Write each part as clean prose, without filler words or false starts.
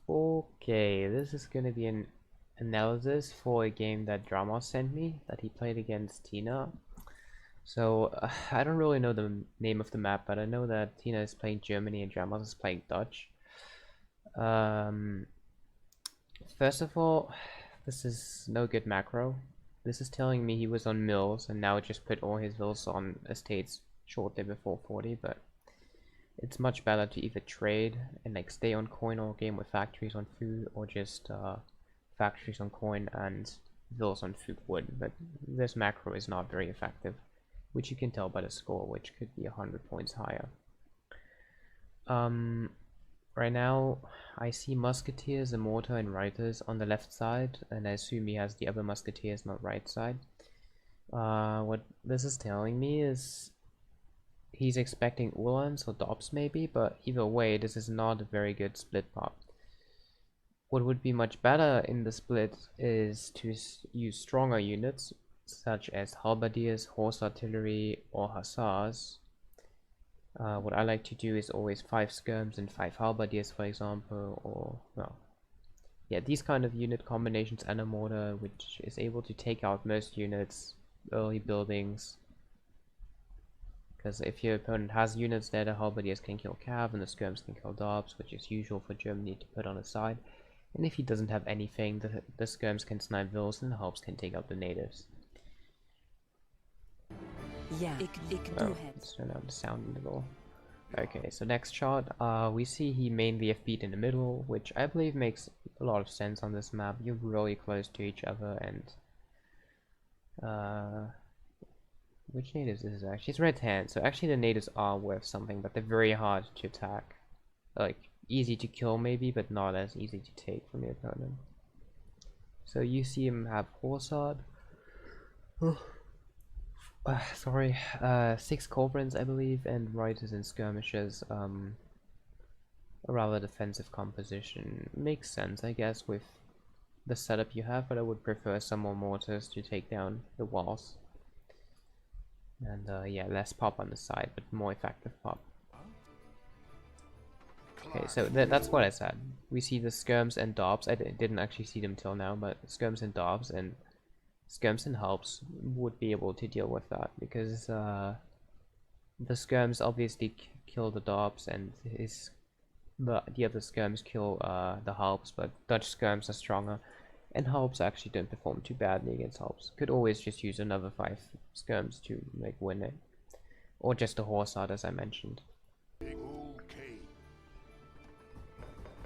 Okay, this is gonna be an analysis for a game that Dramos sent me that he played against Tina. So I don't really know the name of the map, but I know that Tina is playing Germany and Dramos is playing Dutch. Um, First of all, this is no good macro. This is telling me he was on mills and now just put all his mills on estates shortly before 40, but it's much better to either trade and like stay on coin all game with factories on food, or just factories on coin and villas on food wood. But this macro is not very effective, which you can tell by the score, which could be 100 points higher. Right now I see musketeers, a mortar, and reiters on the left side, and I assume he has the other musketeers not right side. What this is telling me is he's expecting Uhlans or Dobbs maybe, but either way this is not a very good split pop. What would be much better in the split is to use stronger units such as halberdiers, horse artillery, or hussars. What I like to do is always 5 skirms and 5 halberdiers, for example, or well, yeah, these kind of unit combinations, and a mortar which is able to take out most units, early buildings. Because if your opponent has units there, the halberdiers can kill cav and the skirms can kill dobbs, which is usual for Germany to put on the side. And if he doesn't have anything, the skirms can snipe vills and the halbs can take out the natives. Yeah, let's turn down the sound a little. Okay, so next shot, we see he mainly FB'd in the middle, which I believe makes a lot of sense on this map. You're really close to each other, and which natives is this actually? It's red hand, so actually the natives are worth something, but they're very hard to attack. Like, easy to kill maybe, but not as easy to take from your opponent. So you see him have Horsard. Sorry, 6 culverins I believe, and reiters and skirmishers. A rather defensive composition. Makes sense I guess with the setup you have, but I would prefer some more mortars to take down the walls. And yeah, less pop on the side, but more effective pop. Okay, so that's what I said. We see the skirms and dobbs. I didn't actually see them till now, but skirms and dobbs and skirms and halbs would be able to deal with that, because the skirms obviously kill the dobbs, and the other skirms kill the halbs, but Dutch skirms are stronger, and halbs actually don't perform too badly against halbs. Could always just use another 5 skirms to like win it, or just a horsard as I mentioned.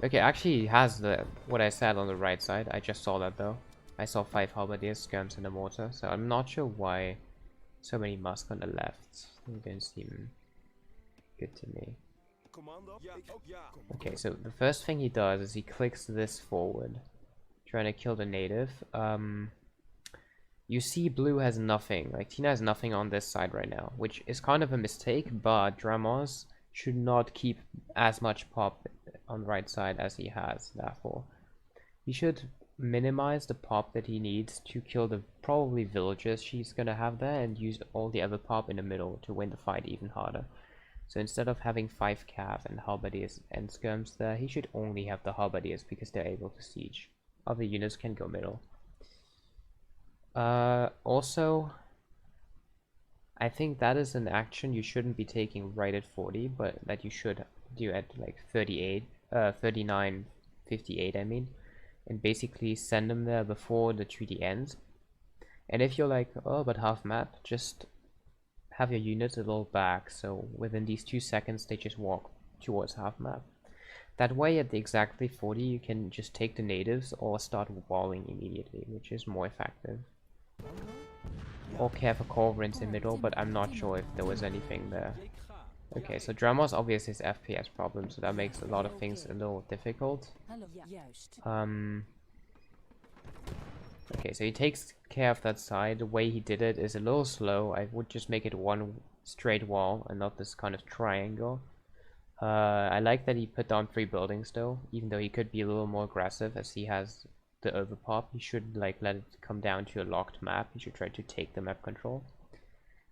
Okay, actually he has what I said on the right side. I just saw that though. I saw 5 halberdiers, skirms, and a mortar, so I'm not sure why so many musk on the left. They don't seem good to me. Okay, so the first thing he does is he clicks this forward, trying to kill the native. You see blue has nothing, like Tina has nothing on this side right now, which is kind of a mistake, but Dramos should not keep as much pop on the right side as he has, therefore. He should minimize the pop that he needs to kill the probably villagers she's gonna have there, and use all the other pop in the middle to win the fight even harder. So instead of having 5 cav and halberdiers and skirms there, he should only have the halberdiers because they're able to siege. Other units can go middle. Also, I think that is an action you shouldn't be taking right at 40, but that you should do at like 38, 39, 58 I mean, and basically send them there before the treaty ends. And if you're like, oh, but half map, just have your units a little back, so within these 2 seconds they just walk towards half map. That way at the exactly 40 you can just take the natives or start walling immediately, which is more effective. Or care for culverins in middle, but I'm not sure if there was anything there. Okay, so Dramos obviously has FPS problems, so that makes a lot of things a little difficult. Okay, so he takes care of that side. The way he did it is a little slow. I would just make it one straight wall and not this kind of triangle. I like that he put down 3 buildings though, even though he could be a little more aggressive as he has the overpop. He should like let it come down to a locked map. He should try to take the map control.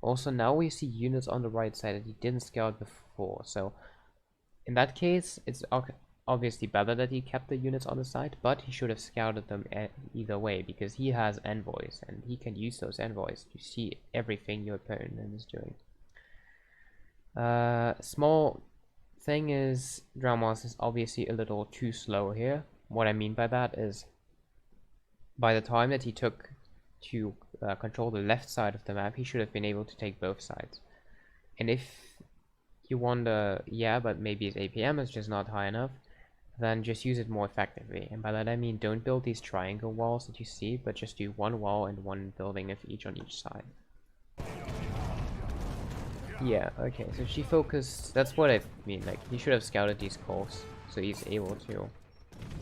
Also, now we see units on the right side that he didn't scout before, so in that case it's obviously better that he kept the units on the side, but he should have scouted them either way, because he has envoys, and he can use those envoys to see everything your opponent is doing. Small thing is, dramos is obviously a little too slow here. What I mean by that is, by the time that he took to control the left side of the map, he should have been able to take both sides. And if you wonder, yeah, but maybe his APM is just not high enough, then just use it more effectively. And by that I mean, don't build these triangle walls that you see, but just do one wall and one building of each on each side. Yeah, okay, so she focused, that's what I mean, like, he should have scouted these course, so he's able to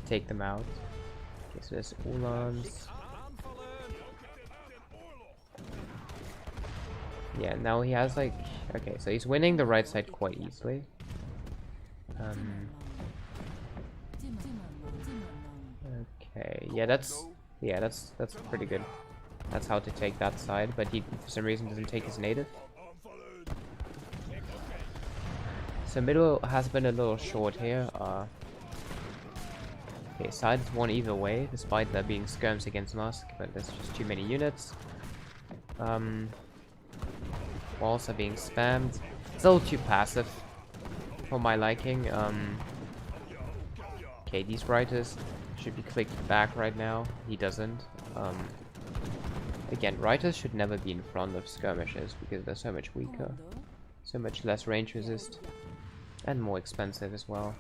take them out. Okay, so there's Ulans. Yeah, now he has like, okay, so he's winning the right side quite easily. Okay, yeah, that's pretty good. That's how to take that side, but he for some reason doesn't take his native. So middle has been a little short here. Okay, sides won either way, despite there being skirms against Musk, but there's just too many units. Walls are being spammed. It's a little too passive for my liking. Okay, these writers should be clicked back right now. He doesn't. Again, writers should never be in front of skirmishers because they're so much weaker, so much less range resist, and more expensive as well.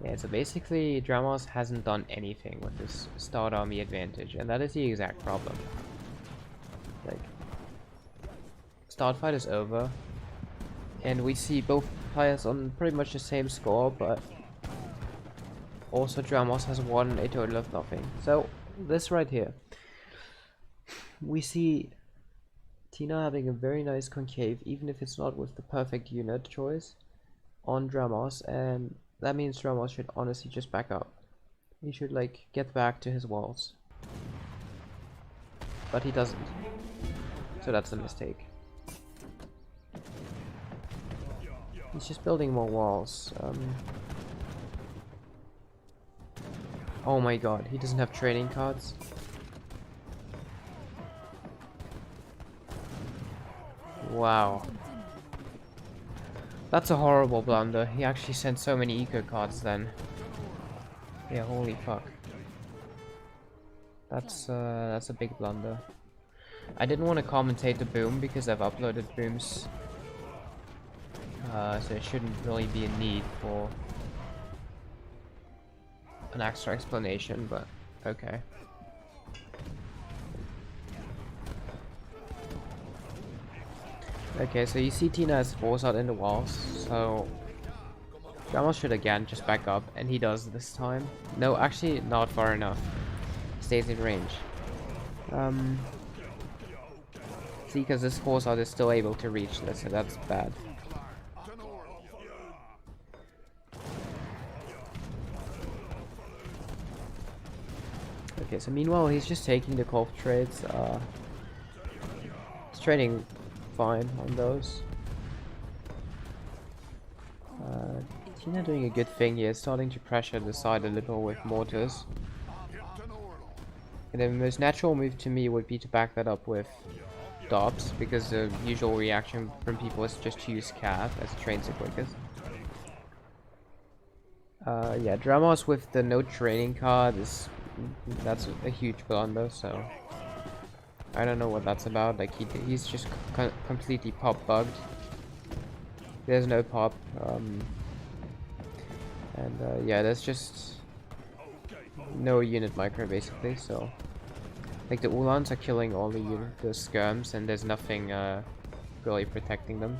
Yeah, so basically dramos hasn't done anything with this start army advantage, and that is the exact problem. Like, start fight is over, and we see both players on pretty much the same score, but also dramos has won a total of nothing. So this right here, we see Tina having a very nice concave, even if it's not with the perfect unit choice, on dramos, and that means dramos should honestly just back up. He should like get back to his walls, but he doesn't, so that's a mistake. He's just building more walls. Oh my god, he doesn't have training cards. Wow. That's a horrible blunder. He actually sent so many eco cards then. Yeah, holy fuck. That's a big blunder. I didn't want to commentate the boom because I've uploaded booms. So it shouldn't really be a need for an extra explanation, but okay. Okay, so you see Tina has foresight in the walls, so dramos should again just back up, and he does this time. No, actually not far enough. Stays in range. See, because this foresight is still able to reach this, so that's bad. Okay, so meanwhile he's just taking the Kolf trades. He's trading fine on those. Tina doing a good thing here, starting to pressure the side a little with mortars. And the most natural move to me would be to back that up with dobs, because the usual reaction from people is just to use cav as it trains the quickest. Yeah, dramos with the no training card that's a huge blunder, so I don't know what that's about. Like he's just completely pop bugged. There's no pop, and yeah, there's just no unit micro basically. So like the Ulans are killing all the skirms, and there's nothing really protecting them.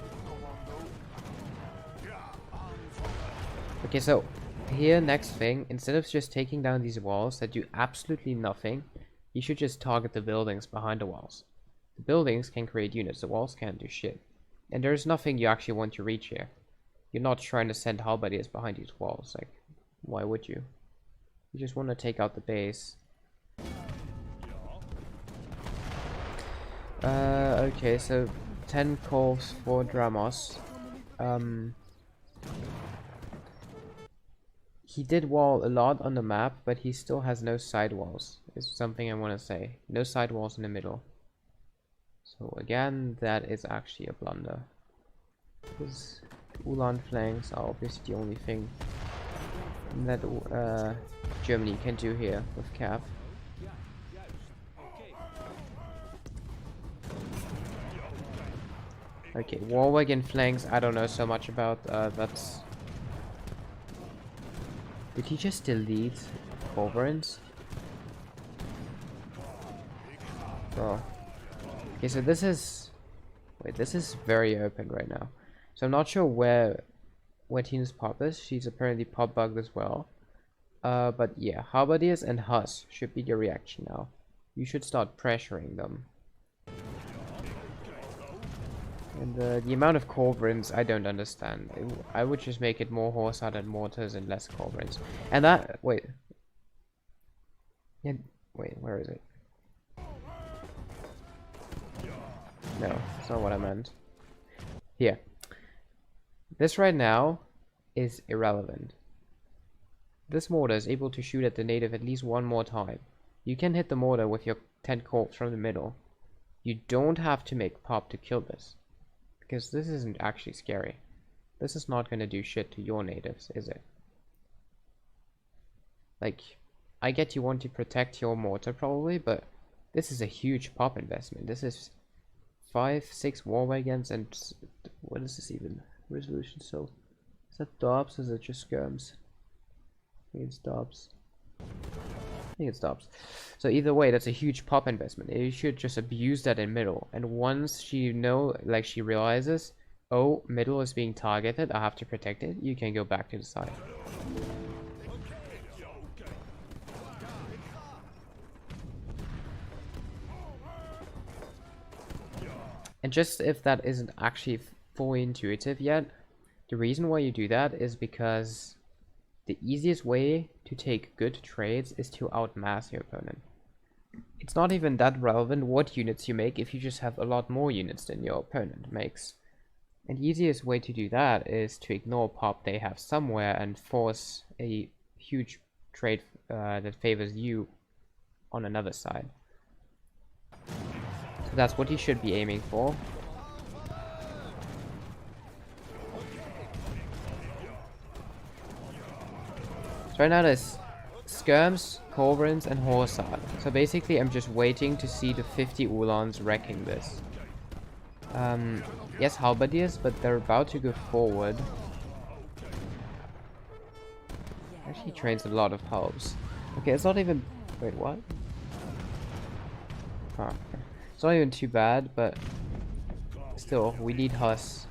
Okay, so here, next thing, instead of just taking down these walls that do absolutely nothing, you should just target the buildings behind the walls. The buildings can create units, the walls can't do shit. And there's nothing you actually want to reach here. You're not trying to send halberdiers behind these walls, like, why would you? You just want to take out the base. Okay, so 10 calls for dramos. He did wall a lot on the map, but he still has no side walls. Is something I want to say. No side walls in the middle. So again, that is actually a blunder. His Ulan flanks are obviously the only thing that Germany can do here with Cav. Okay, war wagon flanks, I don't know so much about. That's... Did he just delete Culverins? Oh. Okay, so this is... Wait, this is very open right now. So I'm not sure where Tina's pop is. She's apparently pop bugged as well. But yeah, Halberdiers and Huss should be the reaction now. You should start pressuring them. And the amount of Culverins, I don't understand. I would just make it more horse-out and mortars and less Culverins. And that... Wait. Yeah, wait, where is it? No, that's not what I meant. Here. This right now is irrelevant. This mortar is able to shoot at the native at least one more time. You can hit the mortar with your 10 corps from the middle. You don't have to make pop to kill this. Because this isn't actually scary. This is not going to do shit to your natives, is it? Like, I get you want to protect your mortar probably, but this is a huge pop investment. This is 5, 6 war wagons and... What is this even? Resolution, so... Is that Dobbs or is it just skirms? I think it's Dobbs. I think it's Dobbs. So either way, that's a huge pop investment. You should just abuse that in middle. And once she she realizes, oh, middle is being targeted, I have to protect it, you can go back to the side. And just if that isn't actually fully intuitive yet, the reason why you do that is because the easiest way to take good trades is to outmass your opponent. It's not even that relevant what units you make if you just have a lot more units than your opponent makes. And the easiest way to do that is to ignore pop they have somewhere and force a huge trade that favors you on another side. So that's what you should be aiming for. So right now there's skirms, culverins, and horseard. So basically I'm just waiting to see the 50 Ulans wrecking this. Yes, halberdiers, but they're about to go forward. Actually trains a lot of halbs. Okay, it's not even... Wait, what? Huh. It's not even too bad, but still, we need Huss.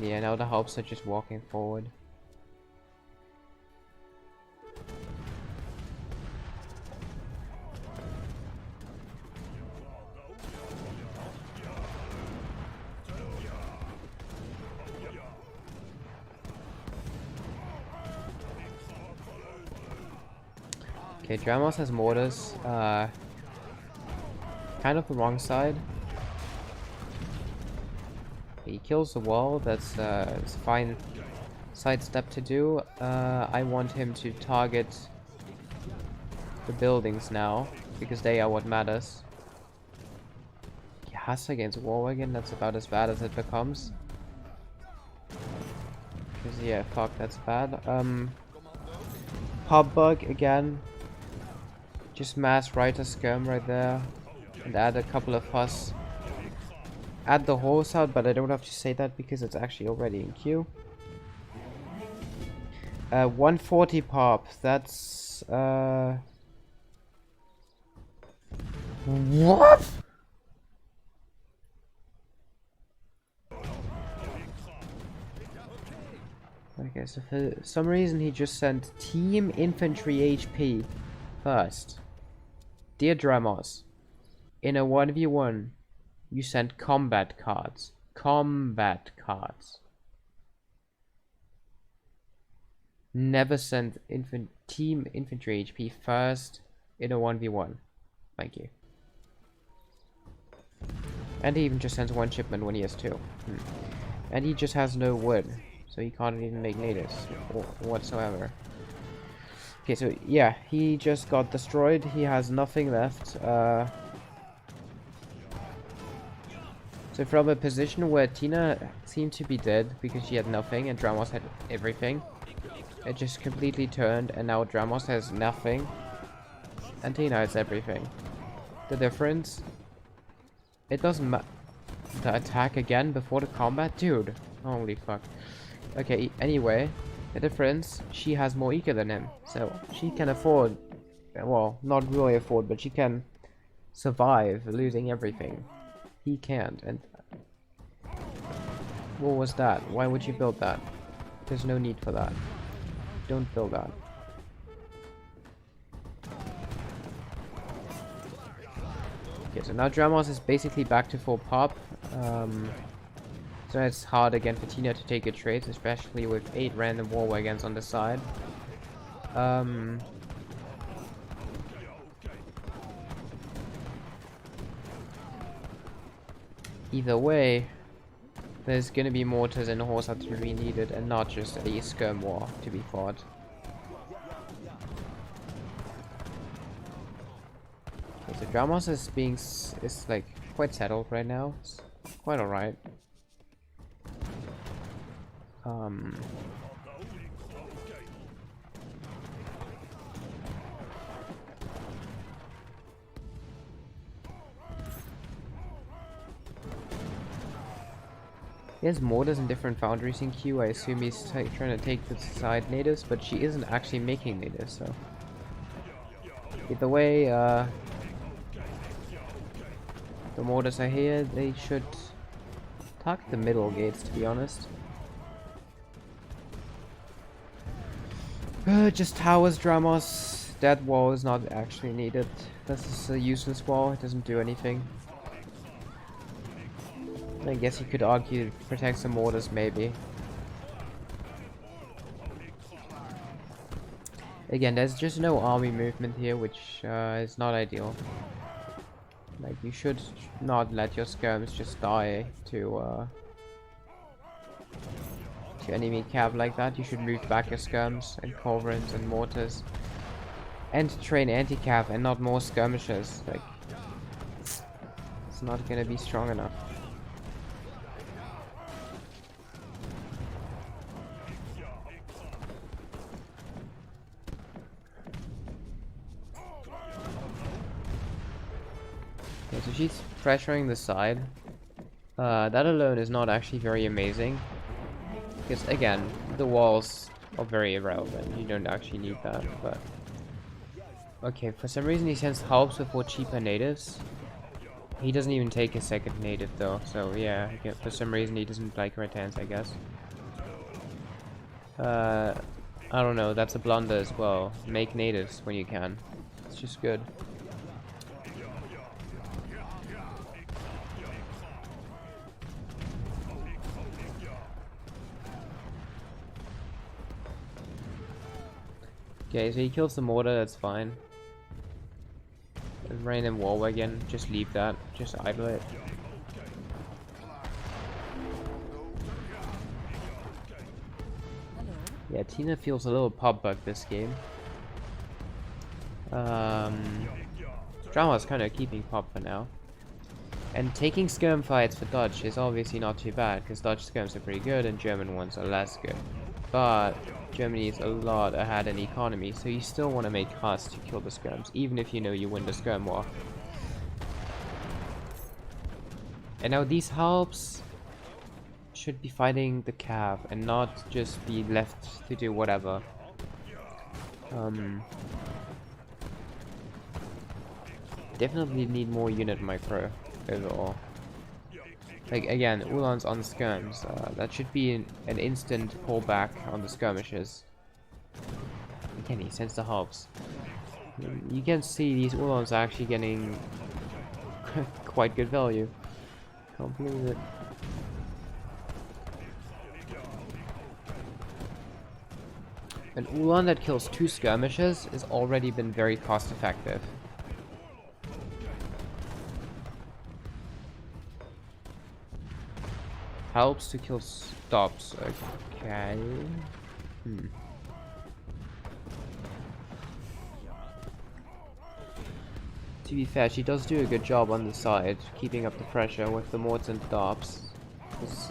Yeah, now the halbs are just walking forward. Okay, Dramos has mortars, kind of the wrong side. He kills the wall, that's it's a fine sidestep to do. I want him to target the buildings now, because they are what matters. Huss against war wagon, that's about as bad as it becomes. Because yeah, fuck, that's bad. Hubbug again. Just mass Reiter skirm right there. And add a couple of Huss. Add the horse out, but I don't have to say that because it's actually already in queue. 140 pop, that's what? Okay, so for some reason he just sent team infantry HP first. Dear Dramos, in a 1v1 you sent combat cards. Combat cards. Never send team infantry HP first in a 1v1. Thank you. And he even just sends one shipment when he has two. And he just has no wood, so he can't even make natives whatsoever. Okay, so yeah, he just got destroyed. He has nothing left. So from a position where Tina seemed to be dead because she had nothing and Dramos had everything, it just completely turned, and now Dramos has nothing and Tina has everything. The difference, it doesn't matter. The attack again before the combat? Dude, holy fuck. Okay, anyway, the difference, she has more eco than him, so she can afford, well, not really afford, but she can survive losing everything. He can't, and what was that? Why would you build that? There's no need for that. Don't build that. Okay, so now Dramos is basically back to full pop. So it's hard again for Tina to take a trade, especially with 8 random war wagons on the side. Either way, there's gonna be mortars and horse artillery needed, and not just a skirm war to be fought. Okay, so Dramos is like quite settled right now. It's quite alright. He has mortars in different foundries in queue. I assume he's trying to take the side natives, but she isn't actually making natives, so... Either way, the mortars are here. They should target the middle gates, to be honest. Just towers, Dramos. That wall is not actually needed. This is a useless wall. It doesn't do anything. I guess you could argue it protects the mortars, maybe. Again, there's just no army movement here, which is not ideal. Like, you should not let your skirms just die to enemy cav like that. You should move back your skirms and culverins and mortars. And train anti-cav and not more skirmishes. Like, it's not gonna be strong enough. Okay, so she's pressuring the side. That alone is not actually very amazing. Because again, the walls are very irrelevant. You don't actually need that, but... Okay, for some reason he sends helps before cheaper natives. He doesn't even take a second native though, so yeah, for some reason he doesn't like red hands, I guess. I don't know, that's a blunder as well. Make natives when you can. It's just good. Okay, so he kills the mortar, that's fine. Random war wagon, just leave that, just idle it. Yeah, Tina feels a little pop bug this game. Drama's kind of keeping pop for now. And taking skirm fights for Dutch is obviously not too bad, because Dutch skirms are pretty good and German ones are less good. But Germany is a lot ahead in economy, so you still want to make costs to kill the skirms, even if you know you win the skirm war. And now these helps should be fighting the cav and not just be left to do whatever. Definitely need more unit micro overall. Like again, Ulan's on skirms. That should be an instant pullback on the skirmishes. Again, he sends the helps. You can see these Ulans are actually getting quite good value. Can't believe it. An Ulan that kills 2 skirmishes has already been very cost effective. Helps to kill stops. Okay. To be fair, she does do a good job on the side, keeping up the pressure with the morts and stops.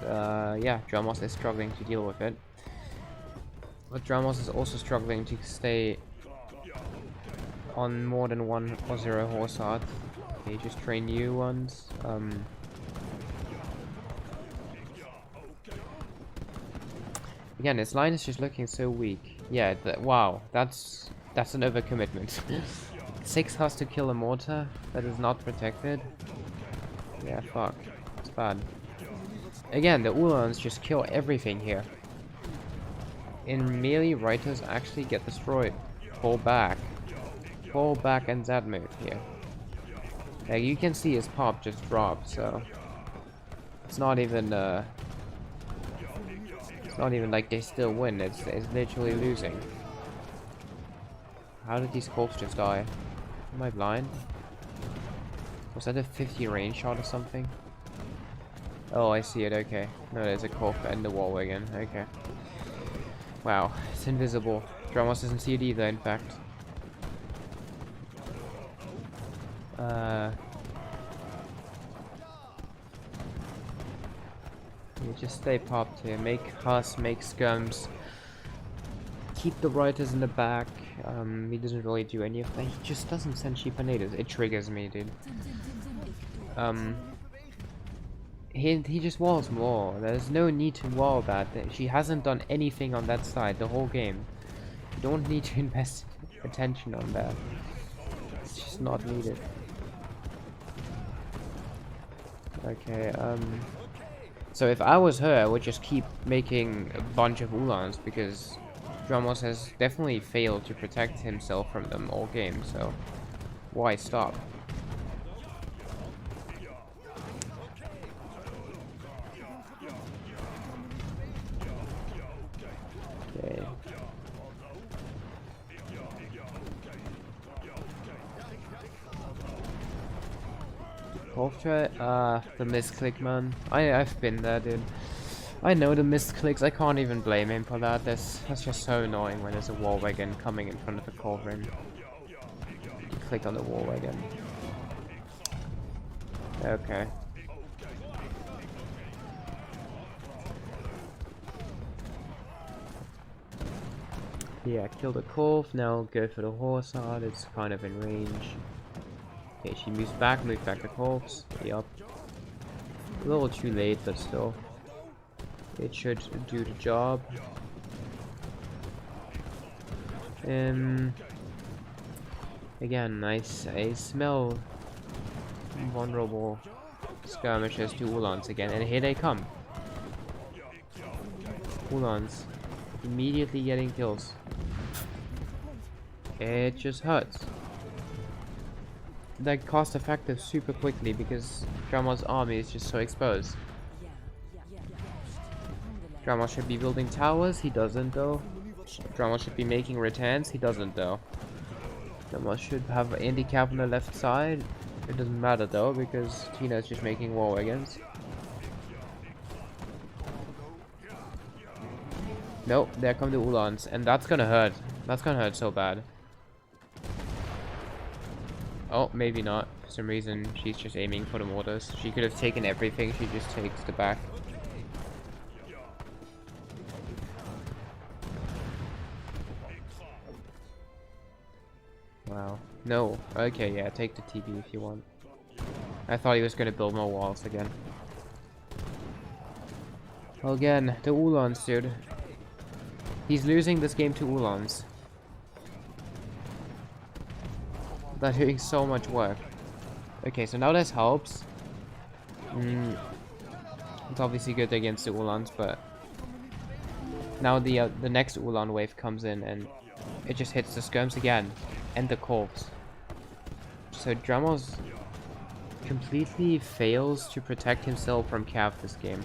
Yeah, dramos is struggling to deal with it. But dramos is also struggling to stay on more than 1 or 0 horse art. Okay, just train new ones. Again, his line is just looking so weak. Yeah, wow, that's an overcommitment. 6 has to kill a mortar that is not protected. Yeah, fuck. It's bad. Again, the Ulans just kill everything here. In melee, Reiters actually get destroyed. Fall back. Fall back and Z move here. Like, you can see his pop just drop, so... It's not even like they still win, it's literally losing. How did these Colts just die? Am I blind? Was that a 50 range shot or something? Oh, I see it, okay. No, there's a Colf and the wall again, okay. Wow, it's invisible. Dramos doesn't see it either, in fact. You just stay popped here. Make Huss, make Scums. Keep the Reiters in the back. He doesn't really do any of that. He just doesn't send Sheepanators. It triggers me, dude. He just walls more. There's no need to wall that. She hasn't done anything on that side the whole game. You don't need to invest attention on that. It's just not needed. Okay, so if I was her, I would just keep making a bunch of Ulans, because Dramos has definitely failed to protect himself from them all game, so why stop? Okay. The misclick, man. I've been there, dude. I know the misclicks. I can't even blame him for that. That's just so annoying when there's a wall wagon coming in front of the cauldron. You click on the wall wagon. Okay. Yeah, kill the Corf. Now go for the horse art. It's kind of in range. Okay, she moves back the Corpse. Yup. A little too late, but still. It should do the job. Again, I smell vulnerable skirmishers to Ulans again, and here they come. Ulans immediately getting kills. It just hurts. Like, cost effective super quickly because Dramos' army is just so exposed. Dramos should be building towers, he doesn't though. Dramos should be making returns, he doesn't though. Dramos should have an handicap on the left side. It doesn't matter though because Tina is just making war wagons. Nope, there come the Ulans, and that's gonna hurt. That's gonna hurt so bad. Oh, maybe not. For some reason, she's just aiming for the mortars. She could have taken everything, she just takes the back. Wow. No. Okay, yeah, take the TB if you want. I thought he was gonna build more walls again. Well, again, the Ulans, dude. He's losing this game to Ulans. They're doing so much work. Okay, so now this helps. It's obviously good against the Ulans, but now the next Ulan wave comes in and it just hits the skirms again and the corpse. So Dramos completely fails to protect himself from Cav this game.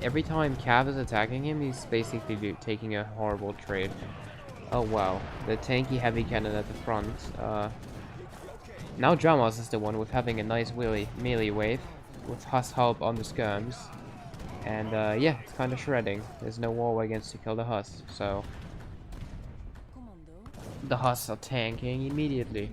Every time Cav is attacking him, he's basically taking a horrible trade. Oh wow, the tanky heavy cannon at the front. Now Dramos is the one with having a nice melee wave with Huss help on the skirms. And yeah, it's kind of shredding. There's no war against to kill the Huss, so the Huss are tanking immediately.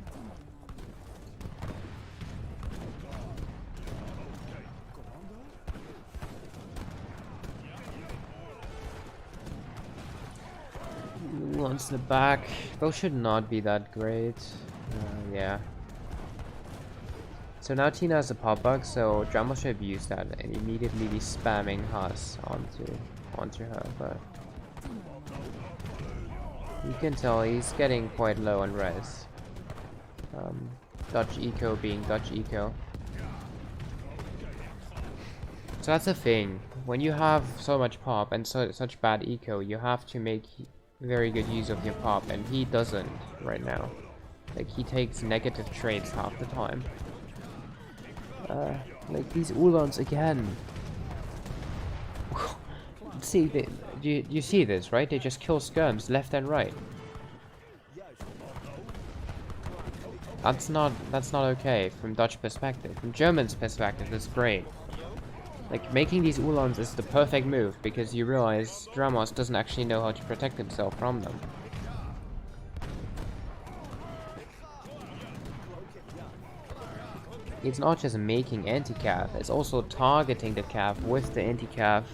Once the back, those should not be that great. Yeah. So now Tina has a pop bug, so Drama should abuse that and immediately be spamming Haas onto her, but you can tell he's getting quite low on res. Dutch eco being Dutch eco. So that's the thing. When you have so much pop and such bad eco, you have to make very good use of your pop, and he doesn't right now. Like, he takes negative trades half the time. Like these Ulans again. See, you see this, right? They just kill skirms left and right. That's not okay from Dutch perspective. From German's perspective, it's great. Like, making these Ulans is the perfect move because you realize Dramos doesn't actually know how to protect himself from them. It's not just making anti-cav, it's also targeting the cav with the anti-cav.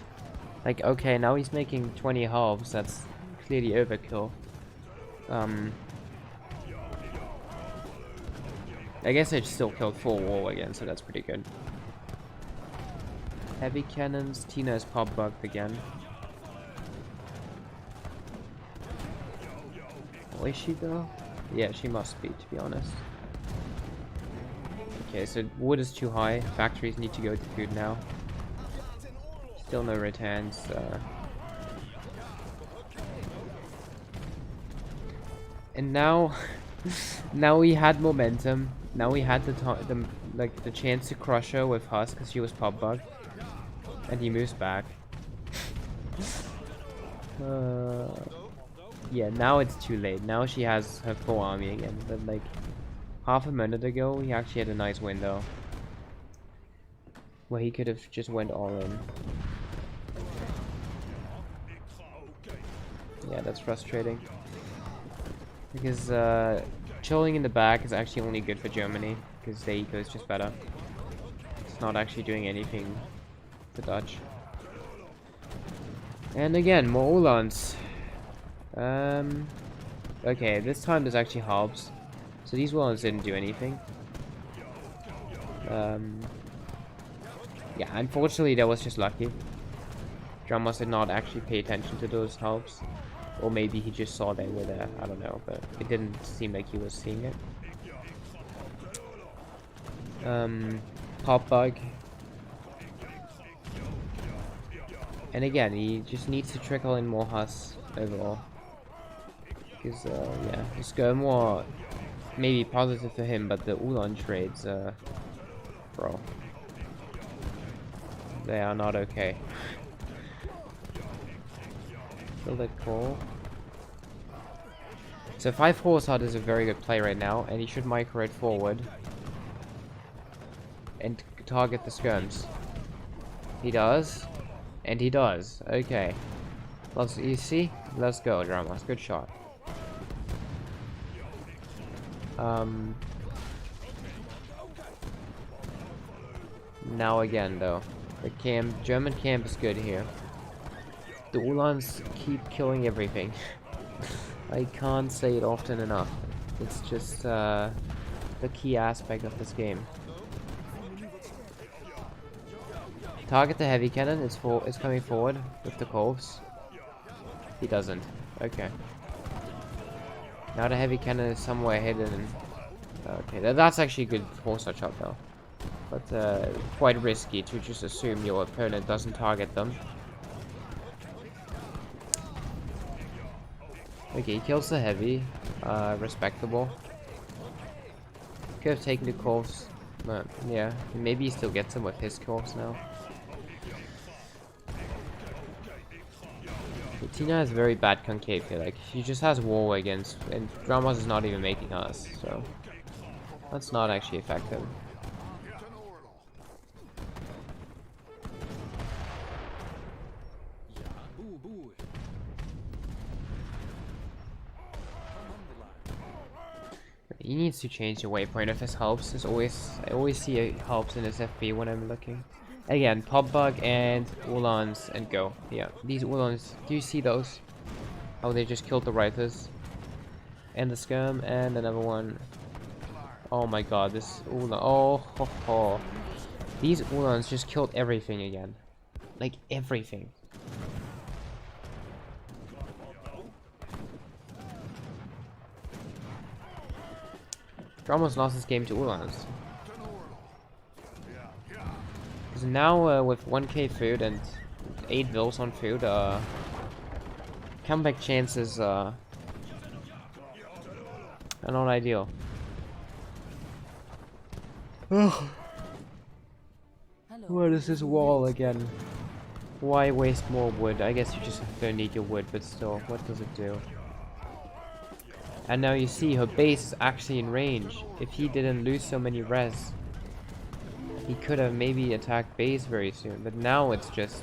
Like, okay, now he's making 20 halves, that's clearly overkill. I guess I still killed 4 wall again, so that's pretty good. Heavy cannons, Tina is pop bugged again. Oh, is she though? Yeah, she must be, to be honest. Okay, so wood is too high. Factories need to go to food now. Still no returns. And now, now we had momentum. Now we had the chance to crush her with Huss because she was pop bugged, and he moves back. Yeah, now it's too late. Now she has her full army again, but like half a minute ago, he actually had a nice window where he could have just went all in. Yeah, that's frustrating. Because chilling in the back is actually only good for Germany, because their eco is just better. It's not actually doing anything to Dutch. And again, more Ulans. Okay, this time there's actually halves. So these ones didn't do anything. Yeah, unfortunately that was just lucky. Dramos did not actually pay attention to those halves. Or maybe he just saw they were there, I don't know, but it didn't seem like he was seeing it. Pop bug. And again, he just needs to trickle in more Huss overall. Because, yeah, the skirm war may be positive for him, but the Ulan trades, bro, they are not okay. Kill that call. So 5 horse hard is a very good play right now, and he should micro it forward and target the skirms. He does, and he does. Okay, you see? Let's go, Dramos. Good shot. Now again, though, the German camp is good here. The Ulans keep killing everything. I can't say it often enough. It's just the key aspect of this game. Target the heavy cannon. It's coming forward with the Colves. He doesn't. Okay. Now the heavy cannon is somewhere hidden. Okay, that's actually a good horse shot though. But quite risky to just assume your opponent doesn't target them. Okay, he kills the heavy. Respectable. Could have taken the Corvs. But yeah, maybe he still gets them with his Corvs now. But Tina has very bad concave here. Like, she just has war against, and Dramos is not even making us, so. That's not actually effective. He needs to change the waypoint if this helps. I always see it helps in this FB when I'm looking. Again, pop bug and Ulans and go. Yeah, these Ulans, do you see those? How they just killed the writers? And the skirm and another one. Oh my god, this Ulan. Oh, ho, ho. These Ulans just killed everything again. Like everything. Dramos lost this game to Ulans. So now with 1k food and 8 vills on food, comeback chances are not ideal. What is this wall again? Why waste more wood? I guess you just don't need your wood, but still, what does it do? And now you see her base is actually in range. If he didn't lose so many res, he could have maybe attacked base very soon. But now it's just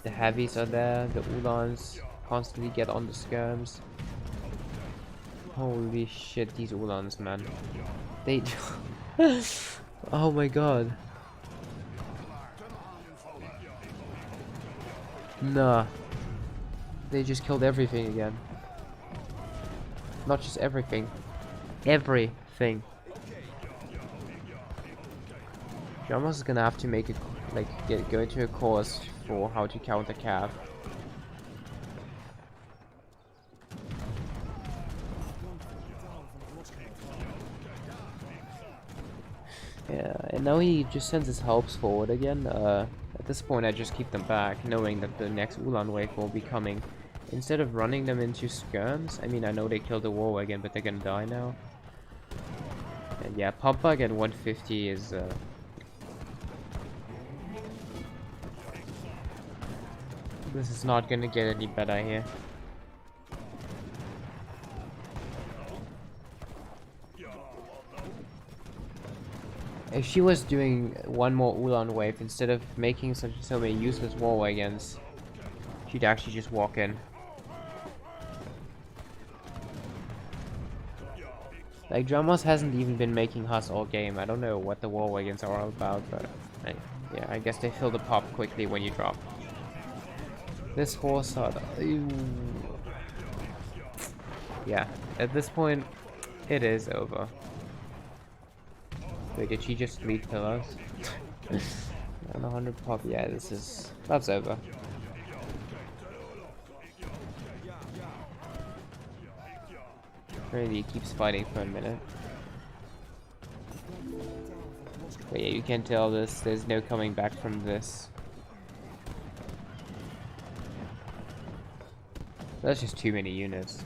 the heavies are there, the Ulans constantly get on the skirms. Holy shit, these Ulans, man. They... oh my god. Nah. They just killed everything again. Not just everything. Everything. Dramos is gonna have to make it, like, go into a course for how to counter cav. Yeah, and now he just sends his helps forward again. At this point I just keep them back, knowing that the next Ulan wave will be coming. Instead of running them into skirms, I mean, I know they killed the war again, but they're gonna die now. And yeah, pop bug at 150 is this is not gonna get any better here. If she was doing one more Ulan wave instead of making so many useless war wagons, she'd actually just walk in. Like, Dramos hasn't even been making Hus all game. I don't know what the war wagons are all about, but yeah, I guess they fill the pop quickly when you drop. This horse hard. Yeah, at this point, it is over. Wait, did she just lead pillars? And 100 pop, yeah, that's over. Really, he keeps fighting for a minute. But yeah, you can tell there's no coming back from this. That's just too many units.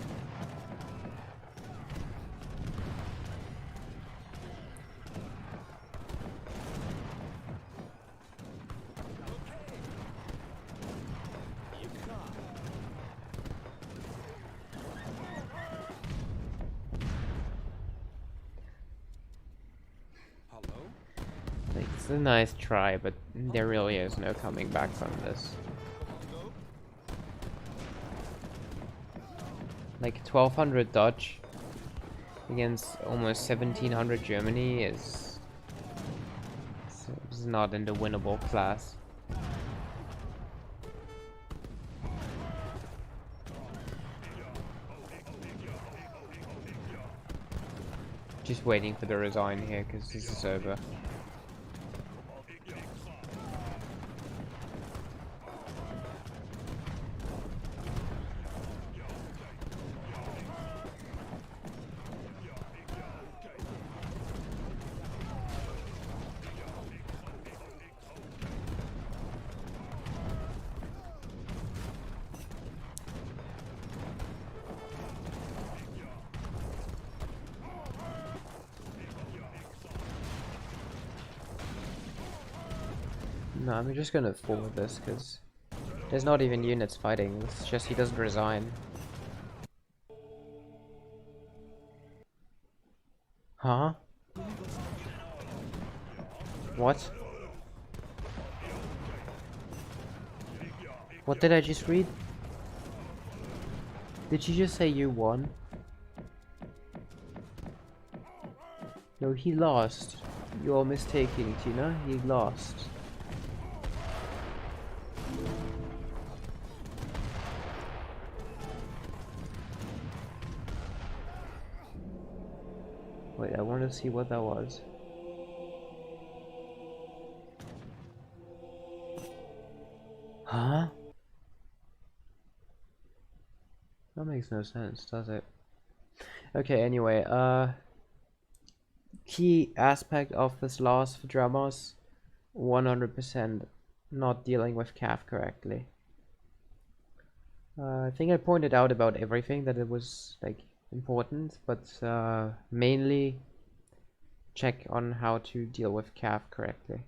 Like, it's a nice try, but there really is no coming back from this. Like 1200 Dutch against almost 1700 Germany is not in the winnable class. Just waiting for the resign here because this is over. No, I'm just gonna forward this because there's not even units fighting. It's just he doesn't resign. Huh? What? What did I just read? Did you just say you won? No, he lost. You're mistaking, Tina. He lost. Wait, I want to see what that was. Huh? That makes no sense, does it? Okay, anyway, key aspect of this loss for dramos, 100% not dealing with calf correctly. I think I pointed out about everything that it was like important, but mainly check on how to deal with calf correctly.